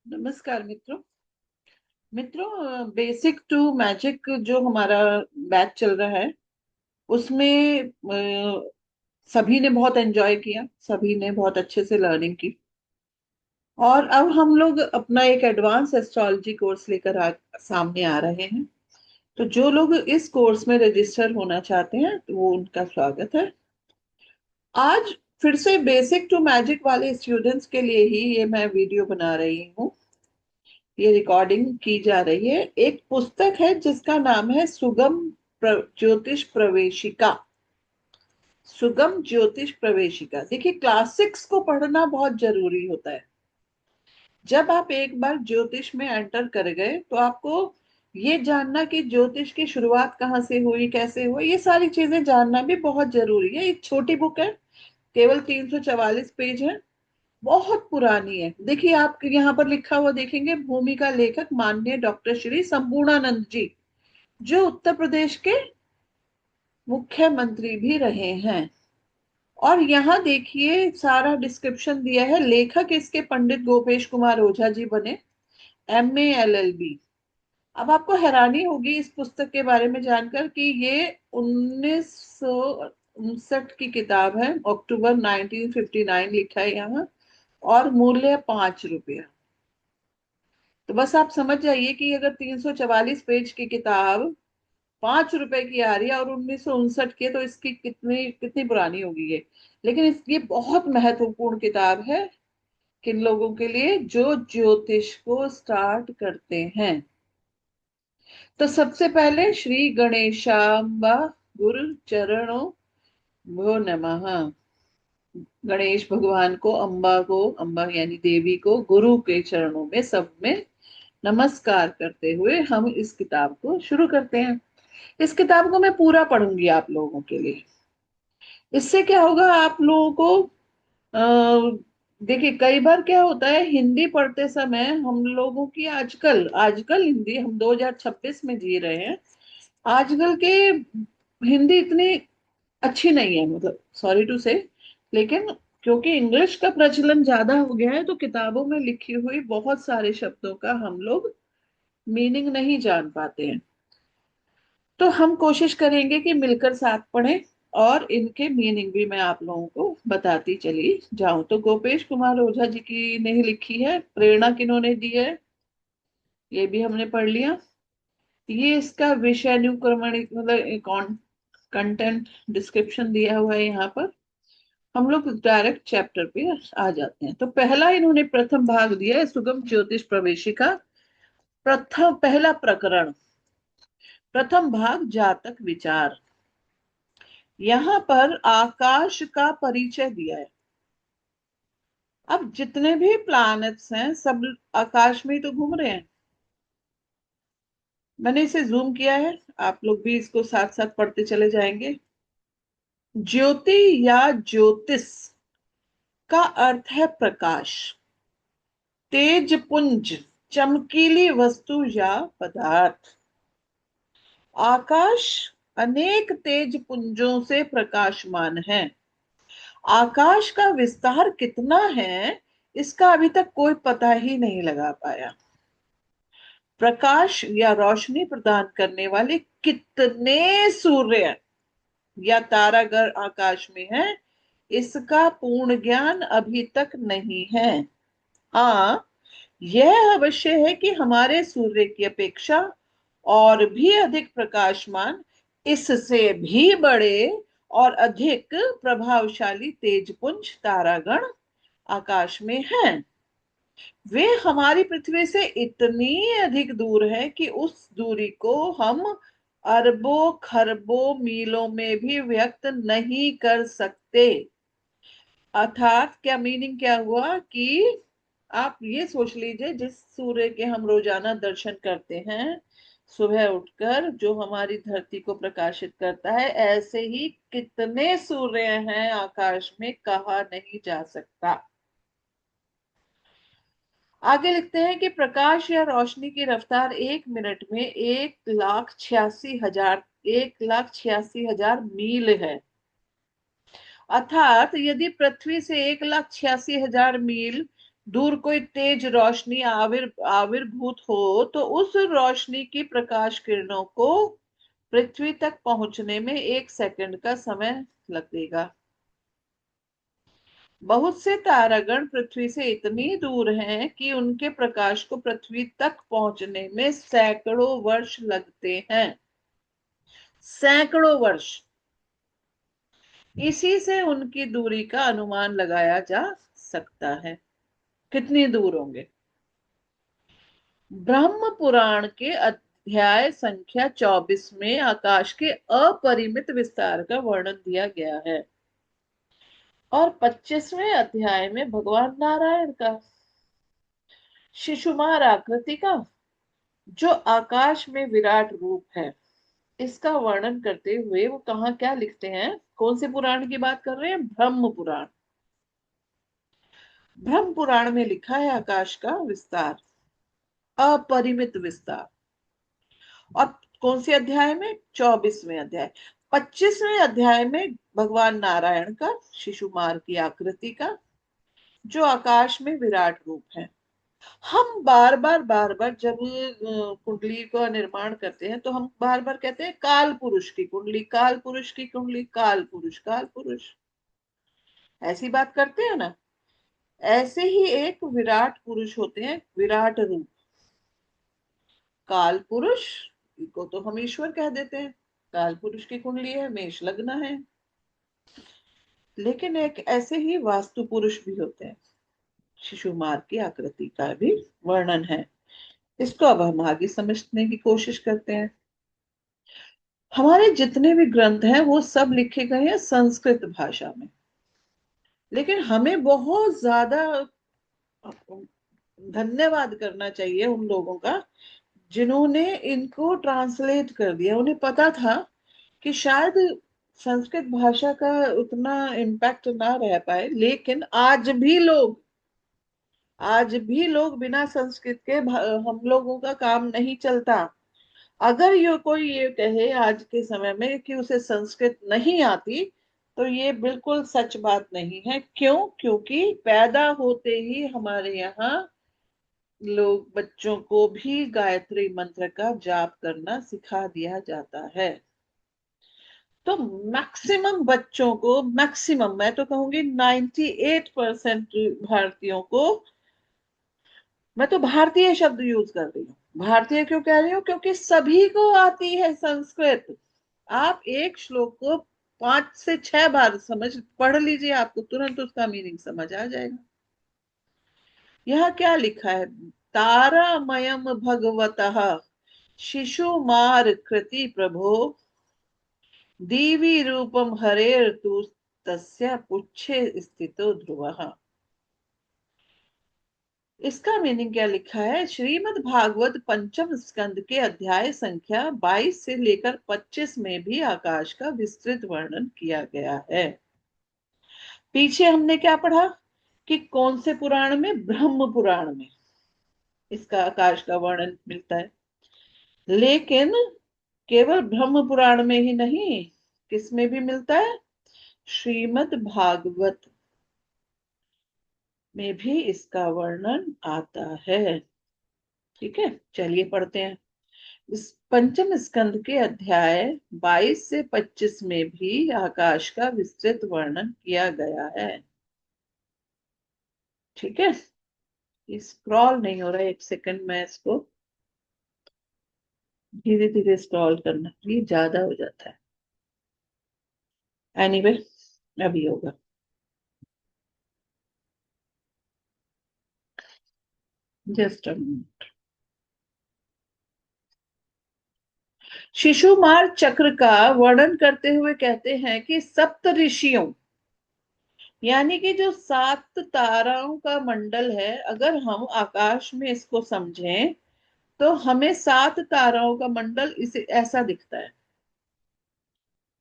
नमस्कार मित्रों। Basic to magic जो हमारा बैच चल रहा है उसमें सभी ने बहुत एंजॉय किया, सभी ने बहुत अच्छे से लर्निंग की। और अब हम लोग अपना एक एडवांस एस्ट्रोलॉजी कोर्स लेकर सामने आ रहे हैं। तो जो लोग इस कोर्स में रजिस्टर होना चाहते हैं तो वो उनका स्वागत है। आज फिर से बेसिक टू मैजिक वाले स्टूडेंट्स के लिए ही ये मैं वीडियो बना रही हूँ। ये रिकॉर्डिंग की जा रही है। एक पुस्तक है जिसका नाम है ज्योतिष प्रवेशिका। सुगम ज्योतिष प्रवेशिका। देखिए, क्लासिक्स को पढ़ना बहुत जरूरी होता है। जब आप एक बार ज्योतिष में एंटर कर गए तो आपको ये जानना कि ज्योतिष की शुरुआत कहाँ से हुई, कैसे हुई, ये सारी चीजें जानना भी बहुत जरूरी है। एक छोटी बुक है, केवल 344 पेज है, बहुत पुरानी है। देखिए, आप यहाँ पर लिखा हुआ देखेंगे, भूमि का लेखक माननीय डॉक्टर श्री संपूर्णानंद जी, जो उत्तर प्रदेश के मुख्यमंत्री भी रहे हैं। और यहाँ देखिए सारा डिस्क्रिप्शन दिया है। लेखक इसके पंडित गोपेश कुमार ओझा जी बने, MA LLB। अब आपको हैरानी होगी इस पुस्तक के बारे में जानकर कि ये 1959 की किताब है। अक्टूबर 1959 लिखा है यहाँ, और मूल्य 5 रुपया। तो बस आप समझ जाइए कि अगर 344 पेज की किताब 5 रुपए की आ रही है और 1959 की है, तो इसकी कितनी कितनी पुरानी होगी ये। लेकिन ये बहुत महत्वपूर्ण किताब है किन लोगों के लिए जो ज्योतिष को स्टार्ट करते हैं। तो सबसे पहले श्री गणेशाम्बा गुरु चरणों भो नमः। गणेश भगवान को, अम्बा यानी देवी को, गुरु के चरणों में सब में नमस्कार करते हुए हम इस किताब को शुरू करते हैं। इस किताब को मैं पूरा पढ़ूंगी आप लोगों के लिए। इससे क्या होगा आप लोगों को, देखिए कई बार क्या होता है, हिंदी पढ़ते समय हम लोगों की आजकल आजकल हिंदी, हम 2026 में जी रहे हैं। आजकल के हिंदी इतनी अच्छी नहीं है, मतलब सॉरी टू से। लेकिन क्योंकि इंग्लिश का प्रचलन ज्यादा हो गया है तो किताबों में लिखी हुई बहुत सारे शब्दों का हम लोग मीनिंग नहीं जान पाते हैं। तो हम कोशिश करेंगे कि मिलकर साथ पढ़ें, और इनके मीनिंग भी मैं आप लोगों को बताती चली जाऊं। तो गोपेश कुमार ओझा जी की ने ही लिखी है। प्रेरणा किन्होंने दी है ये भी हमने पढ़ लिया। ये इसका विषयानुक्रमण मतलब कंटेंट डिस्क्रिप्शन दिया हुआ है यहाँ पर। हम लोग डायरेक्ट चैप्टर पे आ जाते हैं। तो पहला इन्होंने प्रथम भाग दिया है, सुगम ज्योतिष प्रवेशिका। पहला प्रकरण, प्रथम भाग, जातक विचार। यहाँ पर आकाश का परिचय दिया है। अब जितने भी प्लैनेट्स हैं सब आकाश में ही तो घूम रहे हैं। मैंने इसे जूम किया है, आप लोग भी इसको साथ साथ पढ़ते चले जाएंगे। ज्योति या ज्योतिष का अर्थ है प्रकाश, तेज पुंज, चमकीली वस्तु या पदार्थ। आकाश अनेक तेज पुंजों से प्रकाशमान है। आकाश का विस्तार कितना है इसका अभी तक कोई पता ही नहीं लगा पाया। प्रकाश या रोशनी प्रदान करने वाले कितने सूर्य या तारागण आकाश में है, इसका पूर्ण ज्ञान अभी तक नहीं है। हाँ, यह अवश्य है कि हमारे सूर्य की अपेक्षा और भी अधिक प्रकाशमान, इससे भी बड़े और अधिक प्रभावशाली तेजपुंज तारागण आकाश में हैं। वे हमारी पृथ्वी से इतनी अधिक दूर है कि उस दूरी को हम अरबों खरबों मीलों में भी व्यक्त नहीं कर सकते। अर्थात क्या मीनिंग क्या हुआ कि आप ये सोच लीजिए, जिस सूर्य के हम रोजाना दर्शन करते हैं सुबह उठकर, जो हमारी धरती को प्रकाशित करता है, ऐसे ही कितने सूर्य हैं आकाश में कहा नहीं जा सकता। आगे लिखते हैं कि प्रकाश या रोशनी की रफ्तार 1 मिनट में 1,86,000 मील है। अर्थात यदि पृथ्वी से 1,86,000 मील दूर कोई तेज रोशनी आविर्भूत हो तो उस रोशनी की प्रकाश किरणों को पृथ्वी तक पहुंचने में 1 सेकंड का समय लगेगा। बहुत से तारागण पृथ्वी से इतनी दूर हैं कि उनके प्रकाश को पृथ्वी तक पहुंचने में सैकड़ों वर्ष लगते हैं। सैकड़ों वर्ष। इसी से उनकी दूरी का अनुमान लगाया जा सकता है। कितनी दूर होंगे? ब्रह्म पुराण के अध्याय संख्या 24 में आकाश के अपरिमित विस्तार का वर्णन दिया गया है। और 25वें अध्याय में भगवान नारायण का शिशुमार आकृति का, जो आकाश में विराट रूप है, इसका वर्णन करते हुए वो कहाँ क्या लिखते हैं? कौन से पुराण की बात कर रहे हैं? ब्रह्म पुराण। ब्रह्म पुराण में लिखा है आकाश का विस्तार, अपरिमित विस्तार। और कौन से अध्याय में? 24वें अध्याय। 25वें अध्याय में भगवान नारायण का शिशुमार की आकृति का, जो आकाश में विराट रूप है। हम बार बार जब कुंडली का निर्माण करते हैं तो हम बार बार कहते हैं काल पुरुष की कुंडली, काल पुरुष की कुंडली, काल पुरुष, काल पुरुष। ऐसी बात करते हैं ना। ऐसे ही एक विराट पुरुष होते हैं, विराट रूप, काल पुरुष को तो हम ईश्वर कह देते हैं। काल पुरुष की कुंडली है, मेष लग्न है। लेकिन एक ऐसे ही वास्तु पुरुष भी होते हैं। शिशुमार की आकृति का भी वर्णन है। इसको अब हम आगे समझने की कोशिश करते हैं। हमारे जितने भी ग्रंथ हैं वो सब लिखे गए हैं संस्कृत भाषा में। लेकिन हमें बहुत ज्यादा धन्यवाद करना चाहिए उन लोगों का जिन्होंने इनको ट्रांसलेट कर दिया। उन्हें पता था कि शायद संस्कृत भाषा का उतना इम्पैक्ट ना रह पाए, लेकिन आज भी लोग बिना संस्कृत के हम लोगों का काम नहीं चलता। अगर ये कोई ये कहे आज के समय में कि उसे संस्कृत नहीं आती, तो ये बिल्कुल सच बात नहीं है। क्यों? क्योंकि पैदा होते ही हमारे यहाँ लोग बच्चों को भी गायत्री मंत्र का जाप करना सिखा दिया जाता है। तो मैक्सिमम बच्चों को, मैक्सिमम मैं तो कहूंगी 98% भारतीयों को, मैं तो भारतीय शब्द यूज कर रही हूँ। भारतीय क्यों कह रही हूँ? क्योंकि सभी को आती है संस्कृत। आप एक श्लोक को 5 से 6 बार समझ पढ़ लीजिए, आपको तुरंत उसका मीनिंग समझ आ जाएगा। यह क्या लिखा है? तारामयम भगवतः शिशुमार कृति प्रभो दीवी रूपम हरेर तु तस्य पुच्छे स्थितो ध्रुवः। इसका मीनिंग क्या लिखा है? श्रीमद् भागवत पंचम स्कंद के अध्याय संख्या 22 से लेकर 25 में भी आकाश का विस्तृत वर्णन किया गया है। पीछे हमने क्या पढ़ा कि कौन से पुराण में? ब्रह्म पुराण में इसका आकाश का वर्णन मिलता है। लेकिन केवल ब्रह्म पुराण में ही नहीं, किसमें भी मिलता है? श्रीमद् भागवत में भी इसका वर्णन आता है। ठीक है, चलिए पढ़ते हैं। इस पंचम स्कंद के अध्याय 22 से 25 में भी आकाश का विस्तृत वर्णन किया गया है। ठीक है, स्क्रॉल नहीं हो रहा है, 1 सेकंड में इसको धीरे धीरे स्क्रॉल करना, ये ज्यादा हो जाता है। एनीवे, अभी होगा। Just a minute. शिशुमार चक्र का वर्णन करते हुए कहते हैं कि सप्त ऋषियों, यानी कि जो 7 ताराओं का मंडल है, अगर हम आकाश में इसको समझें तो हमें 7 ताराओं का मंडल इसे ऐसा दिखता है।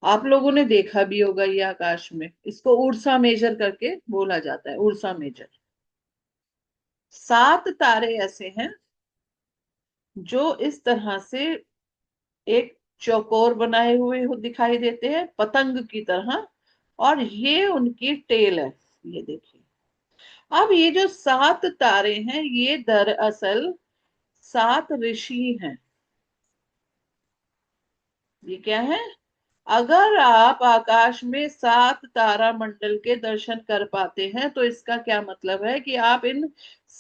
आप लोगों ने देखा भी होगा ये आकाश में, इसको उर्सा मेजर करके बोला जाता है, उर्सा मेजर। 7 तारे ऐसे हैं जो इस तरह से एक चौकोर बनाए हुए दिखाई देते हैं, पतंग की तरह। और ये उनकी टेल है, ये देखिए। अब ये जो 7 तारे हैं ये दरअसल 7 ऋषि हैं। ये क्या है? अगर आप आकाश में 7 तारा मंडल के दर्शन कर पाते हैं तो इसका क्या मतलब है कि आप इन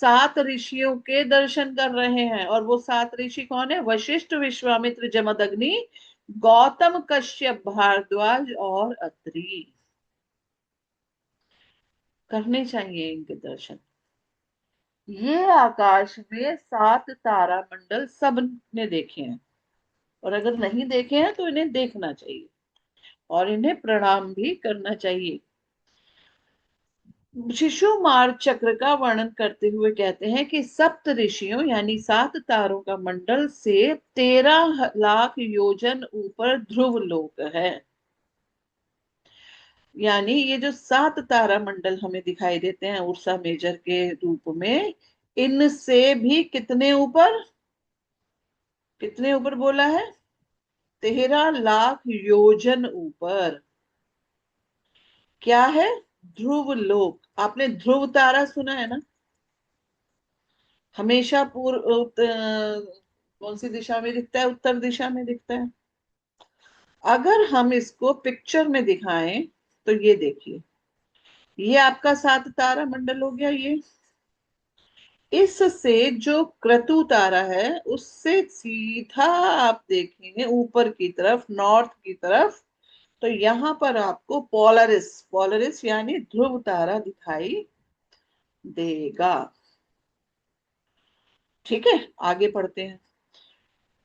7 ऋषियों के दर्शन कर रहे हैं। और वो 7 ऋषि कौन है? वशिष्ठ, विश्वामित्र, जमदग्नि, गौतम, कश्यप, भारद्वाज और अत्रि। करने चाहिए इनके दर्शन। ये आकाश में 7 तारा मंडल सब ने देखे हैं, और अगर नहीं देखे हैं तो इन्हें देखना चाहिए और इन्हें प्रणाम भी करना चाहिए। शिशुमार चक्र का वर्णन करते हुए कहते हैं कि सप्त ऋषियों यानी 7 तारों का मंडल से 13 लाख योजन ऊपर ध्रुव लोक है। यानी ये जो 7 तारा मंडल हमें दिखाई देते हैं उर्सा मेजर के रूप में, इनसे भी कितने ऊपर? कितने ऊपर बोला है? 13 लाख योजन ऊपर। क्या है? ध्रुव लोक। आपने ध्रुव तारा सुना है ना? हमेशा कौन सी दिशा में दिखता है? उत्तर दिशा में दिखता है। अगर हम इसको पिक्चर में दिखाएं तो ये देखिए, ये आपका 7 तारा मंडल हो गया। ये इससे जो क्रतु तारा है उससे सीधा आप देखेंगे ऊपर की तरफ, नॉर्थ की तरफ, तो यहां पर आपको पोलरिस, पोलरिस यानी ध्रुव तारा दिखाई देगा। ठीक है, आगे पढ़ते हैं।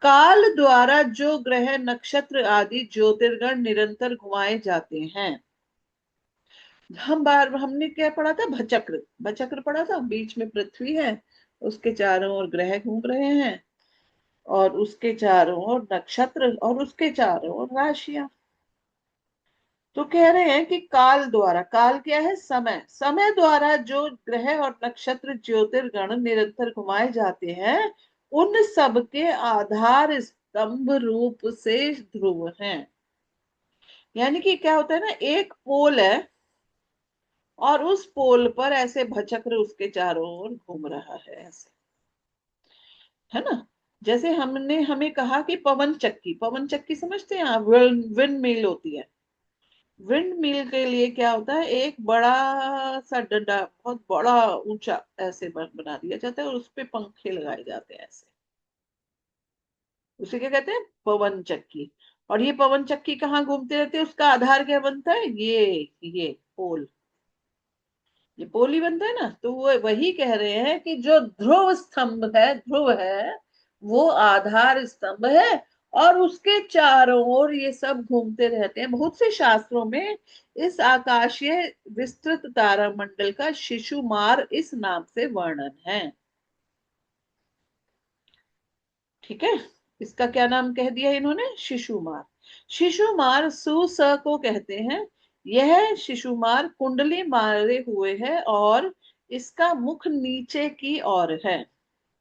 काल द्वारा जो ग्रह, नक्षत्र आदि ज्योतिर्गण निरंतर घुमाए जाते हैं। हमने क्या पढ़ा था? भचक्र, भचक्र पढ़ा था। बीच में पृथ्वी है, उसके चारों ओर ग्रह घूम रहे हैं, और उसके चारों ओर नक्षत्र, और उसके चारों ओर राशियां। तो कह रहे हैं कि काल द्वारा, काल क्या है? समय, समय द्वारा जो ग्रह और नक्षत्र ज्योतिर्गण निरंतर घुमाए जाते हैं, उन सब के आधार स्तंभ रूप से ध्रुव हैं। यानी कि क्या होता है ना, एक पोल है और उस पोल पर ऐसे भचक्र उसके चारों ओर घूम रहा है, ऐसे, है ना? जैसे हमें कहा कि पवन चक्की, पवन चक्की समझते हैं आप? विंड मिल होती है। विंड मिल के लिए क्या होता है, एक बड़ा सा डंडा, बहुत बड़ा ऊंचा ऐसे बना दिया जाता है और उस पे पंखे लगाए जाते हैं ऐसे। उसे क्या कहते हैं? पवन चक्की। और ये पवन चक्की कहाँ घूमते रहते हैं? उसका आधार क्या बनता है? ये पोल, ये पोल ही बनता है ना। तो वो वही कह रहे हैं कि जो ध्रुव स्तंभ है, ध्रुव है, वो आधार स्तंभ है, और उसके चारों ओर ये सब घूमते रहते हैं। बहुत से शास्त्रों में इस आकाशीय विस्तृत तारा मंडल का शिशुमार इस नाम से वर्णन है। ठीक है, इसका क्या नाम कह दिया इन्होंने? शिशुमार। शिशुमार सुस को कहते हैं। यह शिशुमार कुंडली मारे हुए है और इसका मुख नीचे की ओर है,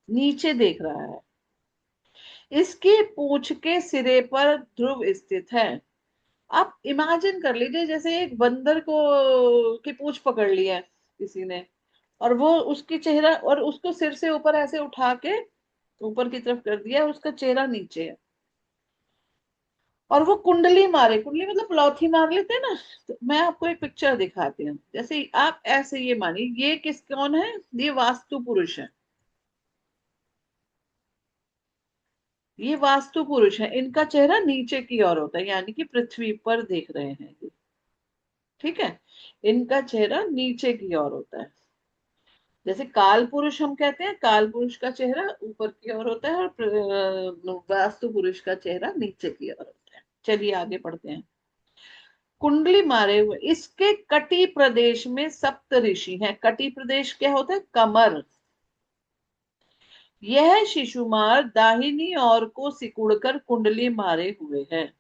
नीचे देख रहा है। इसकी पूंछ के सिरे पर ध्रुव स्थित है। आप इमेजिन कर लीजिए, जैसे एक बंदर को की पूंछ पकड़ ली है किसी ने, और वो उसकी चेहरा, और उसको सिर से ऊपर ऐसे उठा के ऊपर की तरफ कर दिया, उसका चेहरा नीचे है, और वो कुंडली मारे, कुंडली मतलब लौथी मार लेते हैं ना। तो मैं आपको एक पिक्चर दिखाती हूँ। जैसे आप ऐसे ये मानिए, ये कौन है? ये वास्तु पुरुष है। ये वास्तु पुरुष है, इनका चेहरा नीचे की ओर होता है, यानी कि पृथ्वी पर देख रहे हैं ये। ठीक है, इनका चेहरा नीचे की ओर होता है। जैसे काल पुरुष हम कहते हैं, काल पुरुष का चेहरा ऊपर की ओर होता है, और वास्तु पुरुष का चेहरा नीचे की ओर होता है। चलिए आगे पढ़ते हैं। कुंडली मारे हुए इसके कटी प्रदेश में सप्त ऋषि हैं। कटी प्रदेश क्या होता है? कमर। यह शिशुमार दाहिनी ओर को सिकुड़कर कुंडली मारे हुए है।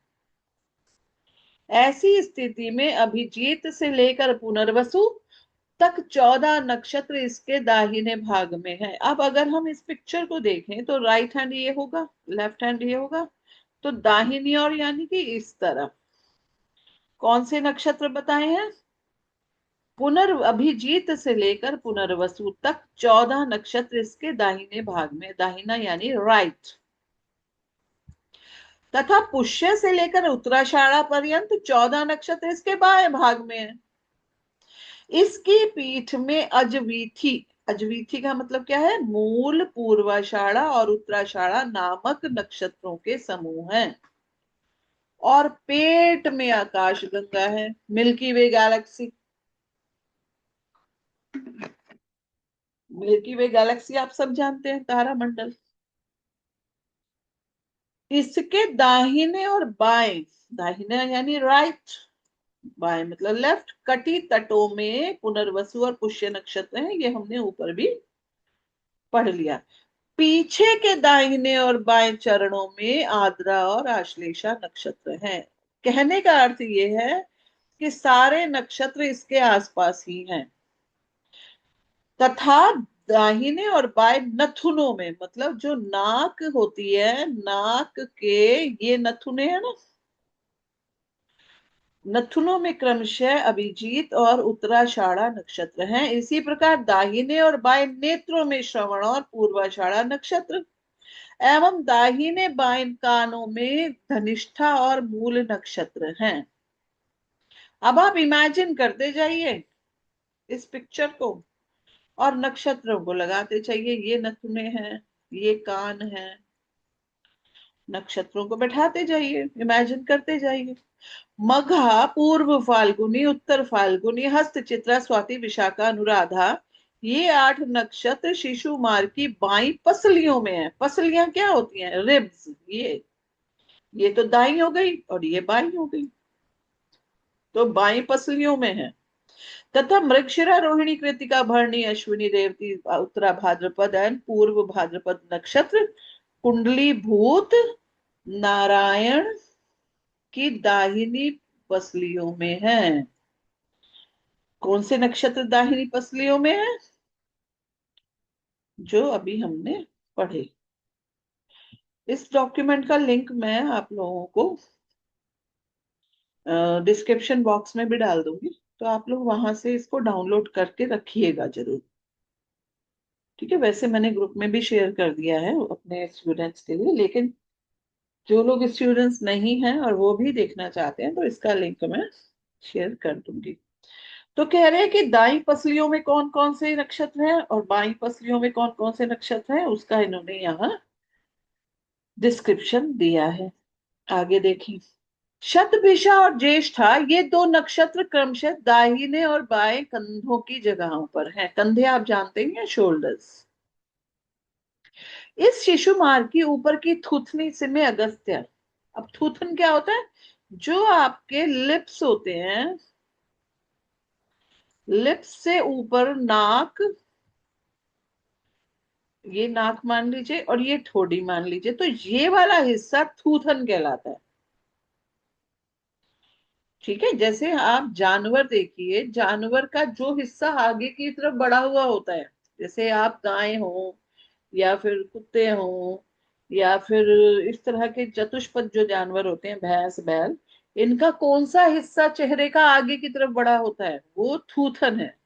ऐसी स्थिति में अभिजीत से लेकर पुनर्वसु तक 14 नक्षत्र इसके दाहिने भाग में है। अब अगर हम इस पिक्चर को देखें तो राइट हैंड ये होगा, लेफ्ट हैंड ये होगा, तो दाहिनी ओर यानी कि इस तरफ कौन से नक्षत्र बताए हैं? पुनर्अभिजीत से लेकर पुनर्वसु तक 14 नक्षत्र इसके दाहिने भाग में, दाहिना यानी राइट, तथा पुष्य से लेकर उत्तराषाढ़ा पर्यंत 14 नक्षत्र इसके बाएं भाग में है। इसकी पीठ में अजवीथी, अजवीथी का मतलब क्या है, मूल, पूर्वाषाढ़ा और उत्तराषाढ़ा नामक नक्षत्रों के समूह हैं। और पेट में आकाश गंगा है, मिल्की वे गैलेक्सी। मिल्की वे गैलेक्सी आप सब जानते हैं, तारा मंडल। इसके दाहिने और बाएं, दाहिने यानी राइट, बाएं मतलब लेफ्ट, कटी तटों में पुनर्वसु और पुष्य नक्षत्र हैं, ये हमने ऊपर भी पढ़ लिया। पीछे के दाहिने और बाएं चरणों में आद्रा और आश्लेषा नक्षत्र हैं। कहने का अर्थ ये है कि सारे नक्षत्र इसके आसपास ही हैं, तथा दाहिने और बाएं नथुनों में, मतलब जो नाक होती है, नाक के ये नथुने हैं ना, नथुनों में क्रमशः अभिजीत और उत्तराषाढ़ा नक्षत्र हैं। इसी प्रकार दाहिने और बाएं नेत्रों में श्रवण और पूर्वाषाढ़ा नक्षत्र एवं दाहिने बाएं कानों में धनिष्ठा और मूल नक्षत्र हैं। अब आप इमेजिन करते जाइए इस पिक्चर को और नक्षत्रों को लगाते चाहिए। ये नथुने हैं, ये कान है, नक्षत्रों को बैठाते जाइए, इमेजिन करते जाइए। मघा, पूर्व फाल्गुनी, उत्तर फाल्गुनी, हस्त, चित्रा, स्वाति, विशाखा, अनुराधा, ये 8 नक्षत्र शिशु मार की बाई पसलियों में है। पसलियां क्या होती हैं, रिब्स। ये तो दाई हो गई और ये बाई हो गई, तो बाई पसलियों में है। तथा मृगशिरा, रोहिणी, कृतिका, भरणी, अश्विनी, रेवती, उत्तरा भाद्रपद एंड पूर्व भाद्रपद नक्षत्र कुंडली भूत नारायण की दाहिनी पसलियों में है। कौन से नक्षत्र दाहिनी पसलियों में है, जो अभी हमने पढ़े। इस डॉक्यूमेंट का लिंक मैं आप लोगों को डिस्क्रिप्शन बॉक्स में भी डाल दूंगी, तो आप लोग वहां से इसको डाउनलोड करके रखिएगा जरूर। ठीक है, वैसे मैंने ग्रुप में भी शेयर कर दिया है अपने स्टूडेंट्स के लिए, लेकिन जो लोग स्टूडेंट्स नहीं हैं और वो भी देखना चाहते हैं तो इसका लिंक मैं शेयर कर दूंगी। तो कह रहे हैं कि दाई पसलियों में कौन कौन से नक्षत्र हैं और बाई पसलियों में कौन कौन से नक्षत्र हैं, उसका इन्होंने यहाँ डिस्क्रिप्शन दिया है। आगे देखिए, शतभिषा और ज्येष्ठा ये 2 नक्षत्र क्रमशः दाहिने और बाएं कंधों की जगहों पर हैं। कंधे आप जानते हैं, शोल्डर्स। इस शिशु मार्ग की ऊपर की थूथनी से में अगस्त्य। अब थूथन क्या होता है, जो आपके लिप्स होते हैं, लिप्स से ऊपर नाक, ये नाक मान लीजिए और ये ठोड़ी मान लीजिए, तो ये वाला हिस्सा थूथन कहलाता है। ठीक है, जैसे आप जानवर देखिए, जानवर का जो हिस्सा आगे की तरफ बढ़ा हुआ होता है, जैसे आप गाय हो या फिर कुत्ते हो या फिर इस तरह के चतुष्पद जो जानवर होते हैं, भैंस, बैल, इनका कौन सा हिस्सा चेहरे का आगे की तरफ बड़ा होता है, वो थूथन है।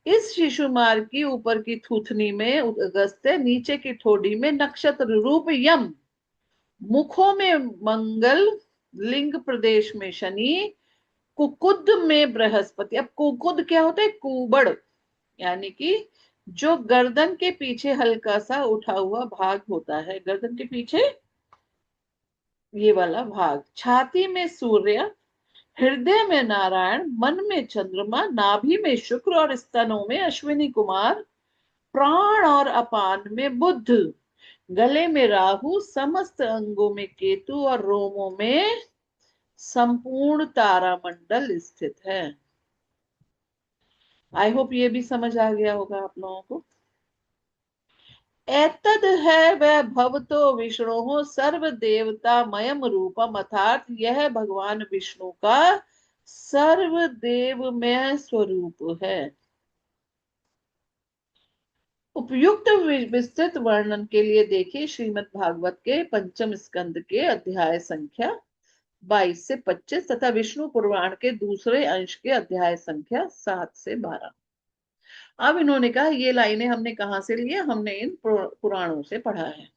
इस शिशुमार की ऊपर की थूथनी में अगस्त्य, नीचे की ठोड़ी में नक्षत्र रूप यम, मुखों में मंगल, लिंग प्रदेश में शनि, कुकुद में बृहस्पति। अब कुकुद क्या होता है, कुबड़, यानी कि जो गर्दन के पीछे हल्का सा उठा हुआ भाग होता है, गर्दन के पीछे ये वाला भाग, छाती में सूर्य, हृदय में नारायण, मन में चंद्रमा, नाभि में शुक्र और स्तनों में अश्विनी कुमार, प्राण और अपान में बुध, गले में राहु, समस्त अंगों में केतु और रोमों में संपूर्ण तारामंडल स्थित है। आई होप ये भी समझ आ गया होगा आप लोगों को। एतद है वह भवतो विष्णु सर्व देवता मयम रूपम, अर्थात यह भगवान विष्णु का सर्वदेवमय स्वरूप है। उपयुक्त विस्तृत वर्णन के लिए देखिए श्रीमद् भागवत के पंचम स्कंद के अध्याय संख्या 22 से 25 तथा विष्णु पुराण के दूसरे अंश के अध्याय संख्या 7 से 12। अब इन्होंने कहा ये लाइनें हमने कहाँ से ली है, हमने इन पुराणों से पढ़ा है।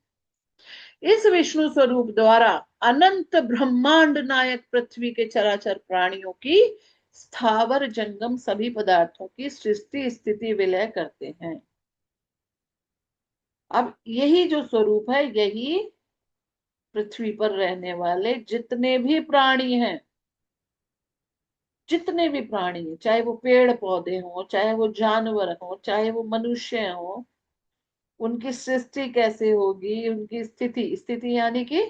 इस विष्णु स्वरूप द्वारा अनंत ब्रह्मांड नायक पृथ्वी के चराचर प्राणियों की स्थावर जंगम सभी पदार्थों की सृष्टि स्थिति विलय करते हैं। अब यही जो स्वरूप है, यही पृथ्वी पर रहने वाले जितने भी प्राणी हैं, जितने भी प्राणी हैं, चाहे वो पेड़ पौधे हों, चाहे वो जानवर हों, चाहे वो मनुष्य हों, उनकी सृष्टि कैसे होगी, उनकी स्थिति, स्थिति यानी कि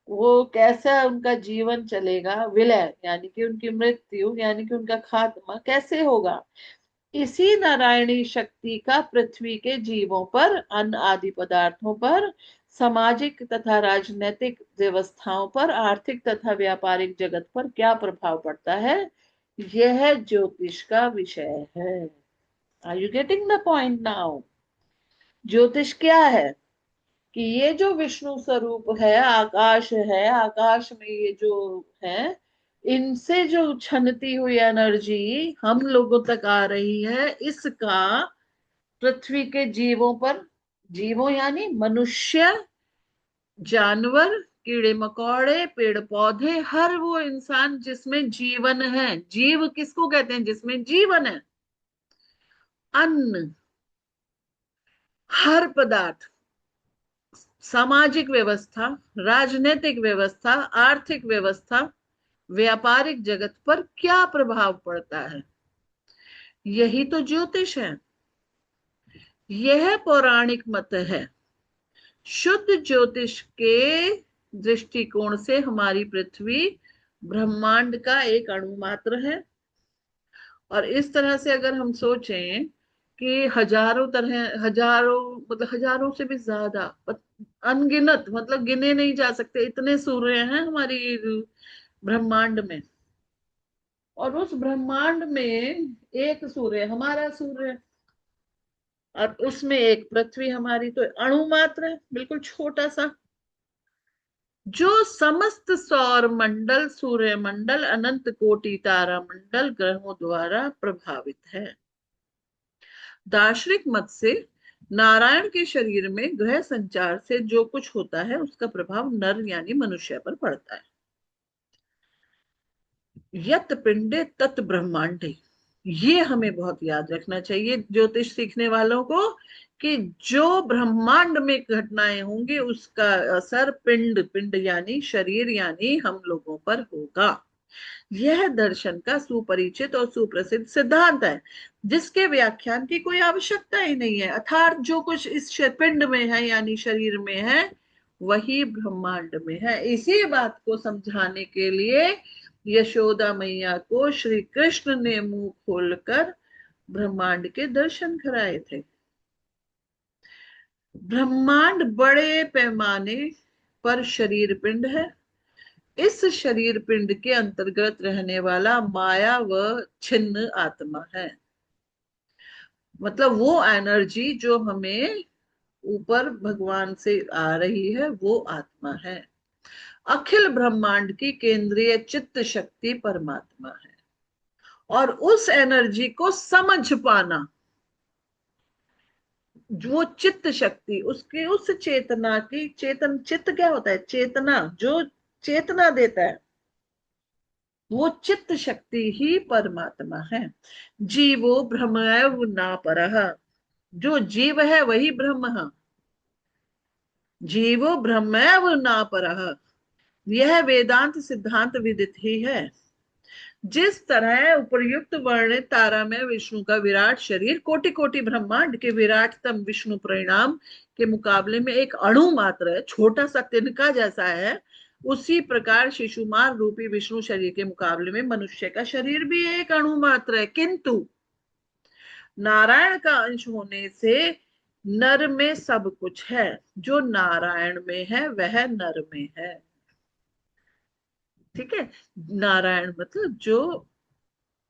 वो कैसा उनका जीवन चलेगा, विलय यानी कि उनकी मृत्यु यानी कि उनका खात्मा कैसे होगा, इसी नारायणी शक्ति का पृथ्वी के जीवों पर, अन्न आदि पदार्थों पर, सामाजिक तथा राजनीतिक व्यवस्थाओं पर, आर्थिक तथा व्यापारिक जगत पर क्या प्रभाव पड़ता है, यह ज्योतिष का विषय है। Are you getting the point now? ज्योतिष क्या है कि ये जो विष्णु स्वरूप है, आकाश है, आकाश में ये जो है, इनसे जो छनती हुई एनर्जी हम लोगों तक आ रही है, इसका पृथ्वी के जीवों पर, जीवों यानी मनुष्य, जानवर, कीड़े मकोड़े, पेड़ पौधे, हर वो इंसान जिसमें जीवन है, जीव किसको कहते हैं, जिसमें जीवन है, अन्न, हर पदार्थ, सामाजिक व्यवस्था, राजनीतिक व्यवस्था, आर्थिक व्यवस्था, व्यापारिक जगत पर क्या प्रभाव पड़ता है, यही तो ज्योतिष है। यह पौराणिक मत है। शुद्ध ज्योतिष के दृष्टिकोण से हमारी पृथ्वी ब्रह्मांड का एक अणु मात्र है। और इस तरह से अगर हम सोचें कि हजारों तरह, हजारों मतलब हजारों से भी ज्यादा, अनगिनत, मतलब गिने नहीं जा सकते इतने सूर्य हैं हमारी ब्रह्मांड में, और उस ब्रह्मांड में एक सूर्य हमारा सूर्य, और उसमें एक पृथ्वी हमारी, तो अणु मात्र है, बिल्कुल छोटा सा, जो समस्त सौर मंडल, सूर्य मंडल, अनंत कोटि तारा मंडल ग्रहों द्वारा प्रभावित है। दार्शनिक मत से नारायण के शरीर में ग्रह संचार से जो कुछ होता है उसका प्रभाव नर यानी मनुष्य पर पड़ता है। यत पिंडे तत् ब्रह्मांडे, ये हमें बहुत याद रखना चाहिए ज्योतिष सीखने वालों को, कि जो ब्रह्मांड में घटनाएं होंगी उसका असर पिंड, पिंड यानी शरीर यानी हम लोगों पर होगा। यह दर्शन का सुपरिचित और सुप्रसिद्ध सिद्धांत है, जिसके व्याख्यान की कोई आवश्यकता ही नहीं है। अर्थात जो कुछ इस पिंड में है यानी शरीर में है, वही ब्रह्मांड में है। इसी बात को समझाने के लिए यशोदा मैया को श्री कृष्ण ने मुंह खोलकर ब्रह्मांड के दर्शन कराए थे। ब्रह्मांड बड़े पैमाने पर शरीर पिंड है। इस शरीर पिंड के अंतर्गत रहने वाला माया व छिन्न आत्मा है, मतलब वो एनर्जी जो हमें ऊपर भगवान से आ रही है, वो आत्मा है। अखिल ब्रह्मांड की केंद्रीय चित्त शक्ति परमात्मा है, और उस एनर्जी को समझ पाना, जो चित्त शक्ति, उसकी उस चेतना की, चेतन, चित्त क्या होता है, चेतना, जो चेतना देता है, वो चित्त शक्ति ही परमात्मा है। जीवो ब्रह्मैव ना परः, जो जीव है वही ब्रह्म है। जीवो ब्रह्मैव ना परः, यह वेदांत सिद्धांत विदित ही है। जिस तरह उपर्युक्त वर्णित तारा में विष्णु का विराट शरीर कोटि कोटि ब्रह्मांड के विराटतम विष्णु परिणाम के मुकाबले में एक अणु मात्र है, छोटा सा तिनका जैसा है, उसी प्रकार शिशुमार रूपी विष्णु शरीर के मुकाबले में मनुष्य का शरीर भी एक अणु मात्र है। किंतु नारायण का अंश होने से नर में सब कुछ है, जो नारायण में है वह नर में है। ठीक है, नारायण मतलब जो,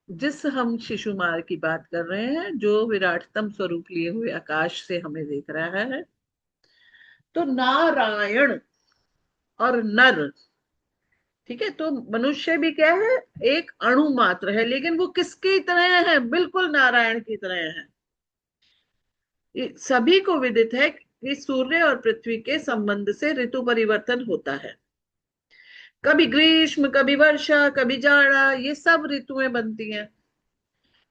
जिस हम शिशुमार की बात कर रहे हैं, जो विराटतम स्वरूप लिए हुए आकाश से हमें देख रहा है, तो नारायण और नर, ठीक है, तो मनुष्य भी क्या है, एक अणु मात्र है, लेकिन वो किसकी तरह है, बिल्कुल नारायण की तरह है। ये सभी को विदित है कि सूर्य और पृथ्वी के संबंध से ऋतु परिवर्तन होता है। कभी ग्रीष्म, कभी वर्षा, कभी जाड़ा, ये सब ऋतुएं बनती हैं।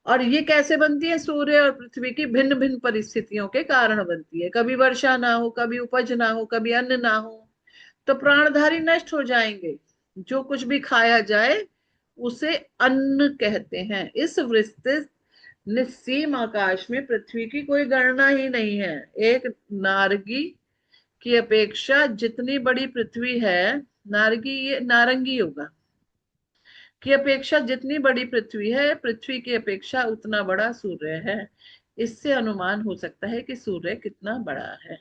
और ये कैसे बनती है, सूर्य और पृथ्वी की भिन्न भिन्न परिस्थितियों के कारण बनती है। कभी वर्षा ना हो, कभी उपज ना हो, कभी अन्न ना हो, तो प्राणधारी नष्ट हो जाएंगे। जो कुछ भी खाया जाए उसे अन्न कहते हैं। इस विस्तृत निस्सीम आकाश में पृथ्वी की कोई गणना ही नहीं है। एक नारगी की अपेक्षा जितनी बड़ी पृथ्वी है, नारगी ये नारंगी होगा, की अपेक्षा जितनी बड़ी पृथ्वी है, पृथ्वी की अपेक्षा उतना बड़ा सूर्य है। इससे अनुमान हो सकता है कि सूर्य कितना बड़ा है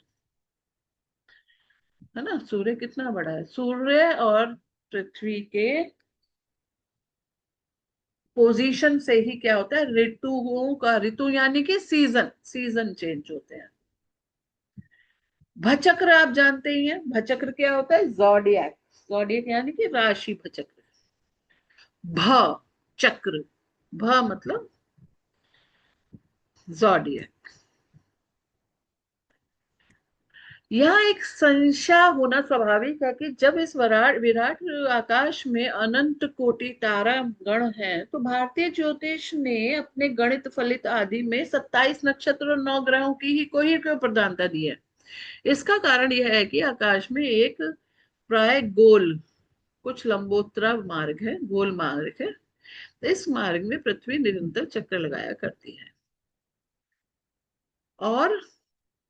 ना, सूर्य कितना बड़ा है। सूर्य और पृथ्वी के पोजीशन से ही क्या होता है, ऋतुओं का, ऋतु यानी कि सीजन, सीजन चेंज होते हैं। भचक्र आप जानते ही हैं, भचक्र क्या होता है, जॉडियक, जॉडियक यानी कि राशि भचक्र। भ चक्र, भ मतलब जॉडियक। यह एक संशय होना स्वाभाविक है कि जब इस विराट विराट आकाश में अनंत कोटि तारा गण है, तो भारतीय ज्योतिष ने अपने गणित फलित आदि में 27 नक्षत्र और 9 ग्रहों की ही को ही क्यों प्रधानता दी है। इसका कारण यह है कि आकाश में एक प्राय गोल, कुछ लंबोत्तरा मार्ग है, गोल मार्ग है। इस मार्ग में पृथ्वी निरंतर चक्कर लगाया करती है। और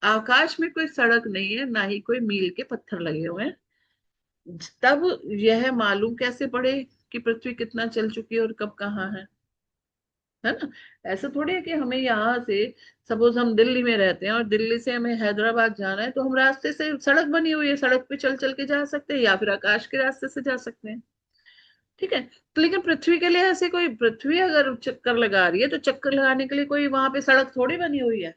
आकाश में कोई सड़क नहीं है, ना ही कोई मील के पत्थर लगे हुए हैं। तब यह मालूम कैसे पड़े कि पृथ्वी कितना चल चुकी है और कब कहाँ है ना। ऐसा थोड़ी है कि हमें यहाँ से, सपोज हम दिल्ली में रहते हैं और दिल्ली से हमें हैदराबाद जाना है, तो हम रास्ते से, सड़क बनी हुई है, सड़क पे चल चल के जा सकते हैं, या फिर आकाश के रास्ते से जा सकते हैं। ठीक है, तो लेकिन पृथ्वी के लिए ऐसे कोई, पृथ्वी अगर चक्कर लगा रही है तो चक्कर लगाने के लिए कोई वहां पे सड़क थोड़ी बनी हुई है,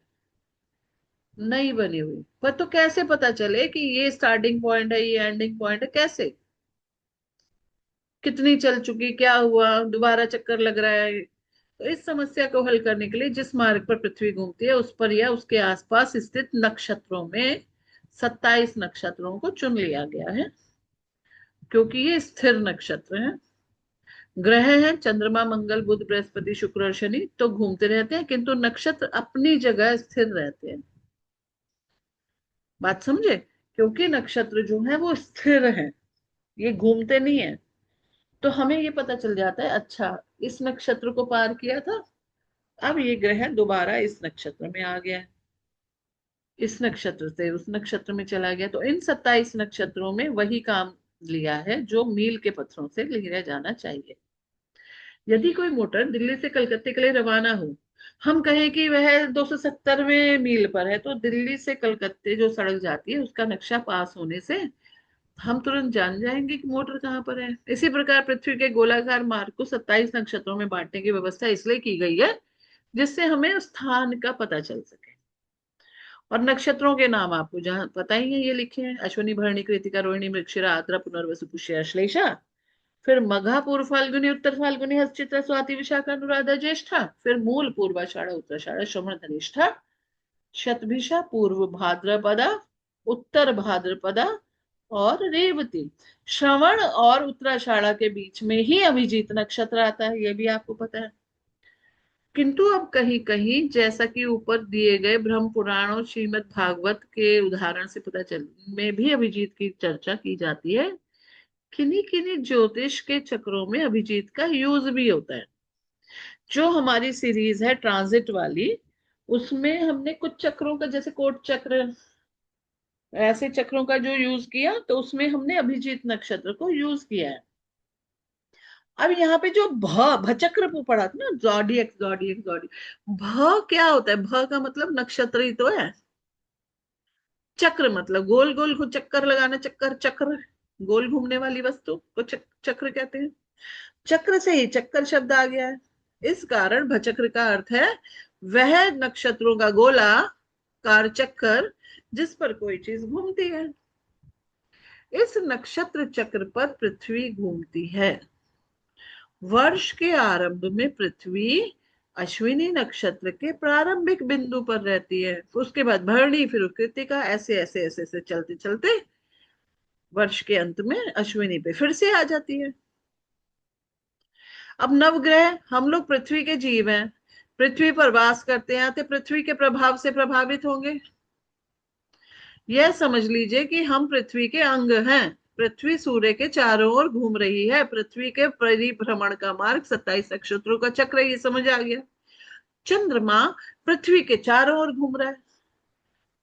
नहीं बनी हुई। पर तो कैसे पता चले कि ये स्टार्टिंग पॉइंट है, ये एंडिंग पॉइंट है, कैसे, कितनी चल चुकी, क्या हुआ, दोबारा चक्कर लग रहा है। तो इस समस्या को हल करने के लिए जिस मार्ग पर पृथ्वी घूमती है, उस पर या उसके आसपास स्थित नक्षत्रों में 27 नक्षत्रों को चुन लिया गया है, क्योंकि ये स्थिर नक्षत्र हैं। ग्रह हैं चंद्रमा, मंगल, बुध, बृहस्पति, शुक्र और शनि, तो घूमते रहते हैं, किंतु नक्षत्र अपनी जगह स्थिर रहते हैं। बात समझे, क्योंकि नक्षत्र जो है वो स्थिर है, ये घूमते नहीं है। तो हमें ये पता चल जाता है, अच्छा, इस नक्षत्र को पार किया था, अब ये ग्रह दोबारा इस नक्षत्र में आ गया है, इस नक्षत्र से उस नक्षत्र में चला गया। तो इन 27 नक्षत्रों में वही काम लिया है जो मील के पत्थरों से लिया जाना चाहिए। यदि कोई मोटर दिल्ली से कलकत्ते के लिए रवाना हो, हम कहें कि वह 270वें मील पर है, तो दिल्ली से कलकत्ते जो सड़क जाती है उसका नक्शा पास होने से हम तुरंत जान जाएंगे कि मोटर कहाँ पर है। इसी प्रकार पृथ्वी के गोलाकार मार्ग को 27 नक्षत्रों में बांटने की व्यवस्था इसलिए की गई है जिससे हमें स्थान का पता चल सके। और नक्षत्रों के नाम आपको जहां पता ही है, ये लिखे हैं, अश्विनी, भरणी, कृतिका, रोहिणी, मृगशिरा, आद्रा, पुनर्वसु, पुष्य, अश्लेषा। फिर मघा, पूर्व फाल्गुनी, उत्तर फाल्गुनी, हस्त, स्वाति, विशाखा, अनुराधा, ज्येष्ठा। फिर मूल, पूर्वाषाढ़, उत्तराषाढ़, श्रवण, धनिष्ठा, शतभिषा, पूर्व भाद्रपदा, उत्तर भाद्रपदा और रेवती। श्रवण और उत्तराषाढ़ के बीच में ही अभिजीत नक्षत्र आता है, ये भी आपको पता है। किंतु अब कहीं कहीं, जैसा कि ऊपर दिए गए ब्रह्म पुराण और श्रीमद् भागवत के उदाहरण से पता चल, में भी अभिजीत की चर्चा की जाती है। किन्हीं किन्हीं ज्योतिष के चक्रों में अभिजीत का यूज भी होता है। जो हमारी सीरीज है ट्रांजिट वाली, उसमें हमने कुछ चक्रों का, जैसे कोट चक्र, ऐसे चक्रों का जो यूज किया, तो उसमें हमने अभिजीत नक्षत्र को यूज किया है। अब यहाँ पे जो भचक्र को पढ़ा था ना, जॉडियक जॉडियक जॉडियक, भ क्या होता है, भ का मतलब नक्षत्र ही तो है। चक्र मतलब गोल गोल को चक्कर लगाना, चक्कर, चक्र, गोल घूमने वाली वस्तु को चक्र कहते हैं। चक्र से ही चक्कर शब्द आ गया है। इस कारण भचक्र का अर्थ है वह नक्षत्रों का गोला कार चक्कर जिस पर कोई चीज घूमती है। इस नक्षत्र चक्र पर पृथ्वी घूमती है। वर्ष के आरंभ में पृथ्वी अश्विनी नक्षत्र के प्रारंभिक बिंदु पर रहती है, उसके बाद भरणी, फिर कृत्तिका, ऐसे ऐसे ऐसे ऐसे चलते चलते वर्ष के अंत में अश्विनी पे फिर से आ जाती है। अब नवग्रह, हम लोग पृथ्वी के जीव हैं, पृथ्वी पर वास करते हैं, तो पृथ्वी के प्रभाव से प्रभावित होंगे। यह समझ लीजिए कि हम पृथ्वी के अंग हैं। पृथ्वी सूर्य के चारों ओर घूम रही है। पृथ्वी के परिभ्रमण का मार्ग 27 नक्षत्रों का चक्र है, ये समझ आ गया। चंद्रमा पृथ्वी के चारों ओर घूम रहा है।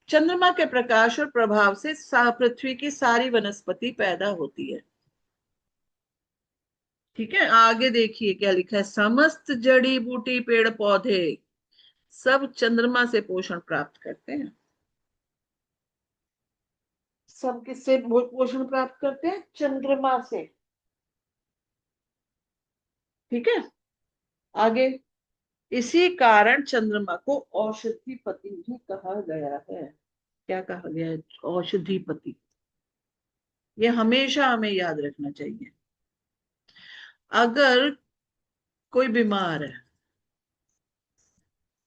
चंद्रमा के प्रकाश और प्रभाव से पृथ्वी की सारी वनस्पति पैदा होती है। ठीक है, आगे देखिए क्या लिखा है। समस्त जड़ी बूटी पेड़ पौधे सब चंद्रमा से पोषण प्राप्त करते हैं। सब किससे पोषण प्राप्त करते हैं? चंद्रमा से। ठीक है, आगे। इसी कारण चंद्रमा को औषधिपति भी कहा गया है। क्या कहा गया है? औषधिपति। ये हमेशा हमें याद रखना चाहिए। अगर कोई बीमार है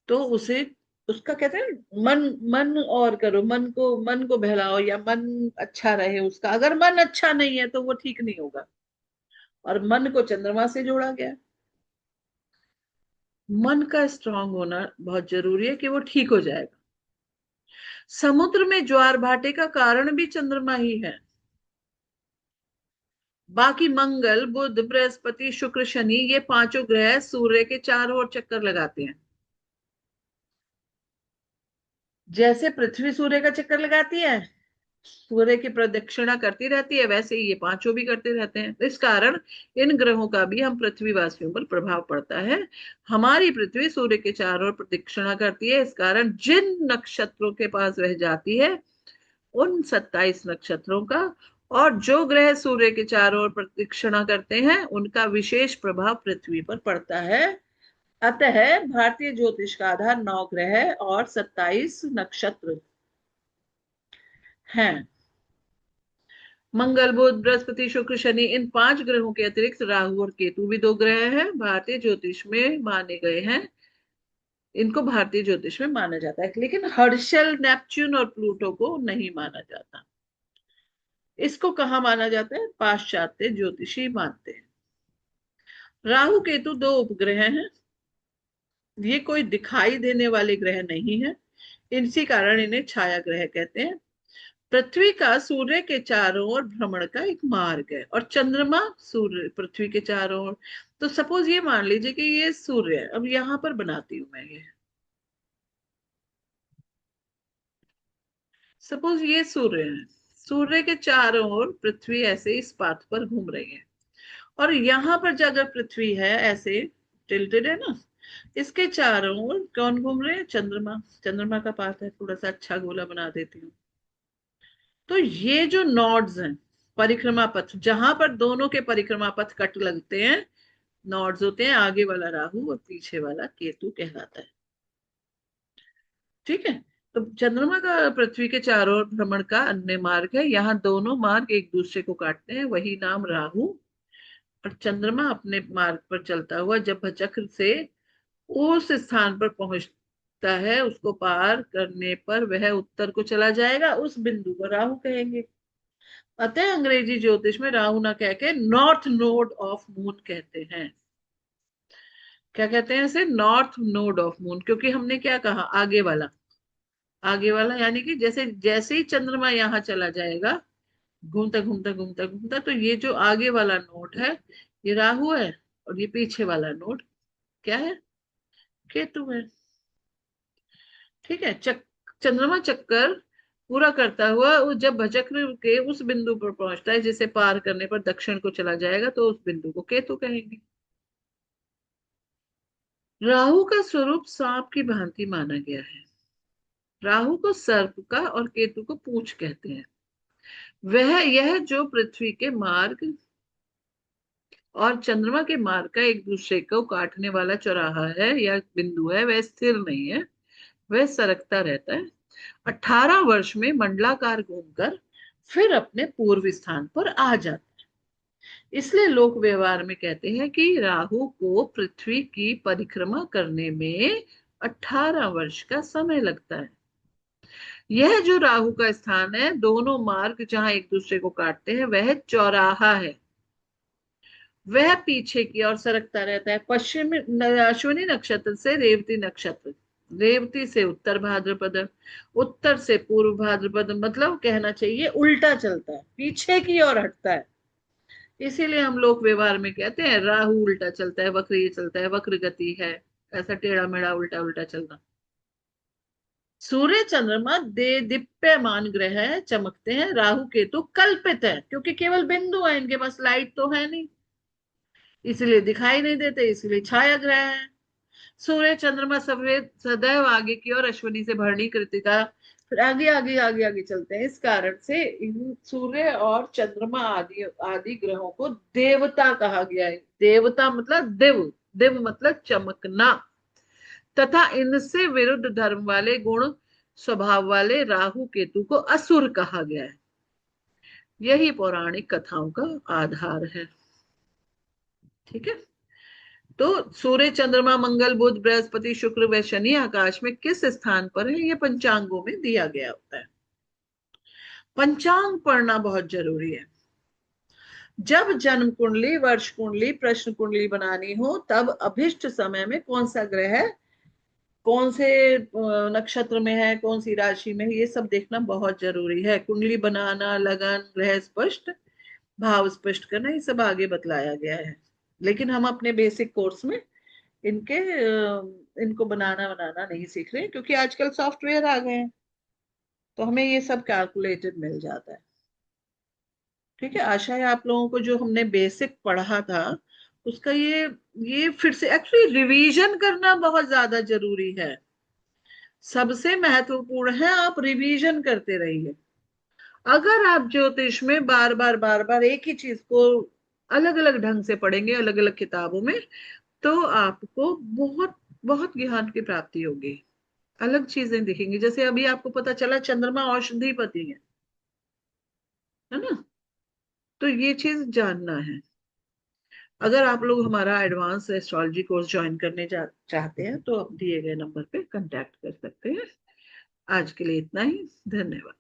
तो उसे, उसका कहते हैं मन, मन और करो, मन को बहलाओ, या मन अच्छा रहे उसका। अगर मन अच्छा नहीं है तो वो ठीक नहीं होगा। और मन को चंद्रमा से जोड़ा गया। मन का स्ट्रांग होना बहुत जरूरी है कि वो ठीक हो जाएगा। समुद्र में ज्वार भाटे का कारण भी चंद्रमा ही है। बाकी मंगल, बुध, बृहस्पति, शुक्र, शनि, ये पांचों ग्रह सूर्य के चारों ओर चक्कर लगाते हैं। जैसे पृथ्वी सूर्य का चक्कर लगाती है, सूर्य की प्रदक्षिणा करती रहती है, वैसे ही ये पांचों भी करते रहते हैं। इस कारण इन ग्रहों का भी हम पृथ्वीवासियों पर प्रभाव पड़ता है। हमारी पृथ्वी सूर्य के चारों ओर प्रदक्षिणा करती है। इस कारण जिन नक्षत्रों के पास वह जाती है, उन 27 नक्षत्रों का और जो ग्रह सूर्य के चारों ओर प्रदक्षिणा करते हैं, उनका विशेष प्रभाव पृथ्वी पर पड़ता है। अतः भारतीय ज्योतिष का आधार 9 ग्रह और 27 नक्षत्र हैं। मंगल, बुध, बृहस्पति, शुक्र, शनि, इन 5 ग्रहों के अतिरिक्त राहु और केतु भी 2 ग्रह हैं, भारतीय ज्योतिष में माने गए हैं। इनको भारतीय ज्योतिष में माना जाता है, लेकिन हर्षल, नेपच्यून और प्लूटो को नहीं माना जाता। इसको कहाँ माना जाता है? पाश्चात्य ज्योतिषी मानते हैं। राहु केतु 2 उपग्रह हैं। ये कोई दिखाई देने वाले ग्रह नहीं है, इसी कारण इन्हें छाया ग्रह कहते हैं। पृथ्वी का सूर्य के चारों ओर भ्रमण का एक मार्ग है, और चंद्रमा सूर्य पृथ्वी के चारों ओर। तो सपोज ये मान लीजिए कि ये सूर्य है। अब यहां पर बनाती हूं मैं ये, सपोज ये सूर्य है। सूर्य के चारों ओर पृथ्वी ऐसे इस पाथ पर घूम रही है, और यहां पर जो अगर पृथ्वी है ऐसे टिल्टेड है ना, इसके चारों ओर कौन घूम रहे हैं? चंद्रमा। चंद्रमा का पाथ है, थोड़ा सा अच्छा गोला बना देती हूँ। तो ये जो नॉड्स हैं, परिक्रमा पथ, जहां पर दोनों के परिक्रमा पथ कट लगते हैं, नॉड्स होते हैं। आगे वाला राहु और पीछे वाला केतु कहलाता है। ठीक है, तो चंद्रमा का पृथ्वी के चारों ओर भ्रमण का अन्य मार्ग है। यहाँ दोनों मार्ग एक दूसरे को काटते हैं, वही नाम राहु। और चंद्रमा अपने मार्ग पर चलता हुआ जब चक्र से उस स्थान पर पहुंचता है, उसको पार करने पर वह उत्तर को चला जाएगा। उस बिंदु को राहु कहेंगे। अतः अंग्रेजी ज्योतिष में राहु ना कह के नॉर्थ नोड ऑफ मून कहते हैं। क्या कहते हैं इसे? North node of moon. क्योंकि हमने क्या कहा? आगे वाला। आगे वाला यानी कि जैसे जैसे ही चंद्रमा यहाँ चला जाएगा, घूमता घूमता घूमता घूमता, तो ये जो आगे वाला नोड है, ये राहु है, और ये पीछे वाला नोड क्या है? केतु है। ठीक है, चंद्रमा चक्कर पूरा करता हुआ वो जब भचक्र के उस बिंदु पर पहुंचता है, जिसे पार करने पर दक्षिण को चला जाएगा, तो उस बिंदु को केतु कहेंगे। राहु का स्वरूप सांप की भांति माना गया है। राहु को सर्प का और केतु को पूंछ कहते हैं। यह जो पृथ्वी के मार्ग और चंद्रमा के मार्ग का एक दूसरे को काटने वाला चौराहा है या बिंदु है, वह स्थिर नहीं है, वह सरकता रहता है। 18 वर्ष में मंडलाकार घूमकर फिर अपने पूर्व स्थान पर आ जाता है। इसलिए लोक व्यवहार में कहते हैं कि राहु को पृथ्वी की परिक्रमा करने में 18 वर्ष का समय लगता है। यह जो राहु का स्थान है, दोनों मार्ग जहां एक दूसरे को काटते हैं, वह चौराहा है। वह पीछे की ओर सरकता रहता है। पश्चिम अश्विनी नक्षत्र से रेवती नक्षत्र, रेवती से उत्तर भाद्रपद, उत्तर से पूर्व भाद्रपद, मतलब कहना चाहिए उल्टा चलता है, पीछे की ओर हटता है। इसीलिए हम लोग व्यवहार में कहते हैं राहु उल्टा चलता है, वक्र ये चलता है, वक्र गति है, ऐसा टेढ़ा मेढ़ा उल्टा उल्टा चलना। सूर्य चंद्रमा दे दीप्यमान ग्रह है, चमकते हैं। राहु केतु कल्पित है, क्योंकि केवल बिंदु है, इनके पास लाइट तो है नहीं, इसलिए दिखाई नहीं देते, इसलिए छाया ग्रह है। सूर्य चंद्रमा सफेद सदैव आगे की ओर अश्विनी से भरणी कृतिका, फिर आगे आगे आगे आगे चलते हैं। इस कारण से इन सूर्य और चंद्रमा आदि आदि ग्रहों को देवता कहा गया है। देवता मतलब दिव, दिव मतलब चमकना। तथा इनसे विरुद्ध धर्म वाले गुण स्वभाव वाले राहु केतु को असुर कहा गया है। यही पौराणिक कथाओं का आधार है। ठीक है। तो सूर्य चंद्रमा मंगल बुध बृहस्पति शुक्र व शनि आकाश में किस स्थान पर है, ये पंचांगों में दिया गया होता है। पंचांग पढ़ना बहुत जरूरी है। जब जन्म कुंडली, वर्ष कुंडली, प्रश्न कुंडली बनानी हो, तब अभिष्ट समय में कौन सा ग्रह है, कौन से नक्षत्र में है, कौन सी राशि में है, ये सब देखना बहुत जरूरी है। कुंडली बनाना, लगन, ग्रह स्पष्ट, भाव स्पष्ट करना, ये सब आगे बतलाया गया है। लेकिन हम अपने बेसिक कोर्स में इनके इनको बनाना बनाना नहीं सीख रहे, क्योंकि आजकल सॉफ्टवेयर आ गए हैं, तो हमें ये सब कैलकुलेटेड मिल जाता है। ठीक है। आशा है आप लोगों को जो हमने बेसिक पढ़ा था उसका ये फिर से एक्चुअली रिवीजन करना बहुत ज्यादा जरूरी है। सबसे महत्वपूर्ण है आप रिवीजन करते रहिए। अगर आप ज्योतिष में बार बार एक ही चीज को अलग अलग ढंग से पढ़ेंगे, अलग अलग किताबों में, तो आपको बहुत बहुत ज्ञान की प्राप्ति होगी, अलग चीजें दिखेंगी। जैसे अभी आपको पता चला चंद्रमा औषधिपति है ना, तो ये चीज जानना है। अगर आप लोग हमारा एडवांस एस्ट्रोलॉजी कोर्स ज्वाइन करने चाहते हैं, तो आप दिए गए नंबर पे कांटेक्ट कर सकते हैं। आज के लिए इतना ही। धन्यवाद।